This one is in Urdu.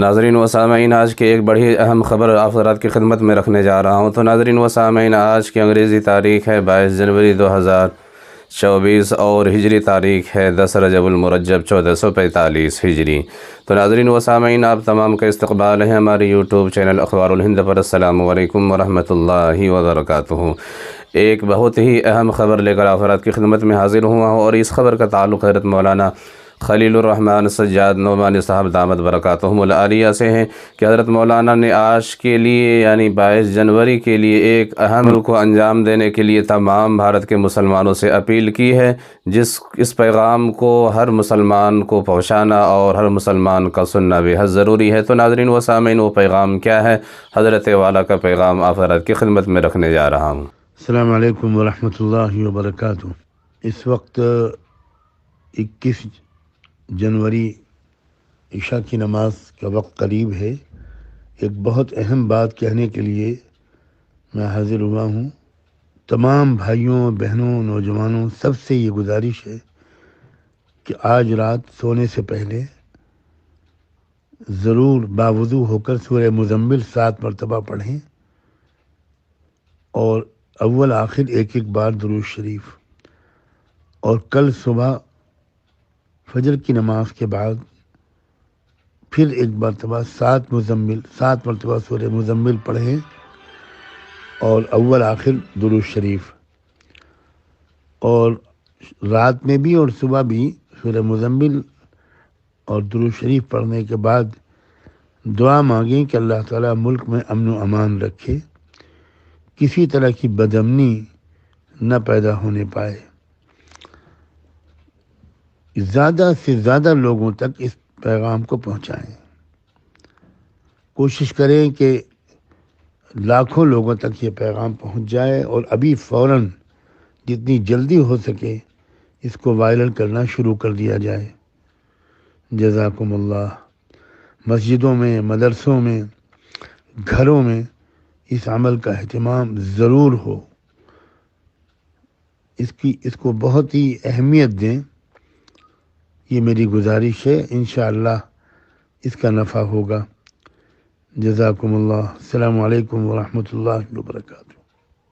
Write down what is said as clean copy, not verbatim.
ناظرین و سامعین، آج کی ایک بڑی اہم خبر آپ حضرات کی خدمت میں رکھنے جا رہا ہوں۔ تو ناظرین و سامعین، آج کی انگریزی تاریخ ہے 22 جنوری 2024 اور ہجری تاریخ ہے 10 رجب المرجب 1445 ہجری۔ تو ناظرین و سامعین، آپ تمام کا استقبال ہے ہماری یوٹیوب چینل اخبار الہند پر۔ السلام علیکم ورحمۃ اللہ وبرکاتہ۔ ایک بہت ہی اہم خبر لے کر آپ حضرات کی خدمت میں حاضر ہوا ہوں، اور اس خبر کا تعلق حضرت مولانا خلیل الرحمن سجاد نعمانی صاحب دامت برکاتہم العالیہ سے ہیں کہ حضرت مولانا نے آج کے لیے یعنی 22 جنوری کے لیے ایک اہم عمل کو انجام دینے کے لیے تمام بھارت کے مسلمانوں سے اپیل کی ہے، اس پیغام کو ہر مسلمان کو پہنچانا اور ہر مسلمان کا سننا بے حد ضروری ہے۔ تو ناظرین و سامعین، وہ پیغام کیا ہے؟ حضرت والا کا پیغام آپ حضرات کی خدمت میں رکھنے جا رہا ہوں۔ السلام علیکم ورحمۃ اللہ وبرکاتہ۔ اس وقت 21 جنوری عشاء کی نماز کا وقت قریب ہے۔ ایک بہت اہم بات کہنے کے لیے میں حاضر ہوا ہوں۔ تمام بھائیوں، بہنوں، نوجوانوں سب سے یہ گزارش ہے کہ آج رات سونے سے پہلے ضرور باوضو ہو کر سورہ مزمل 7 مرتبہ پڑھیں، اور اول آخر ایک بار درود شریف، اور کل صبح فجر کی نماز کے بعد پھر ایک مرتبہ 7 مرتبہ سورہ مزمل پڑھیں، اور اول آخر درود شریف، اور رات میں بھی اور صبح بھی سورہ مزمل اور درود شریف پڑھنے کے بعد دعا مانگیں کہ اللہ تعالیٰ ملک میں امن و امان رکھے، کسی طرح کی بدامنی نہ پیدا ہونے پائے، زیادہ سے زیادہ لوگوں تک اس پیغام کو پہنچائیں۔ کوشش کریں کہ لاکھوں لوگوں تک یہ پیغام پہنچ جائے، اور ابھی فوراً جتنی جلدی ہو سکے اس کو وائرل کرنا شروع کر دیا جائے۔ جزاکم اللہ۔ مسجدوں میں، مدرسوں میں، گھروں میں اس عمل کا اہتمام ضرور ہو، اس کو بہت ہی اہمیت دیں، یہ میری گزارش ہے۔ انشاءاللہ اس کا نفع ہوگا۔ جزاکم اللہ۔ السلام علیکم ورحمۃ اللہ وبرکاتہ۔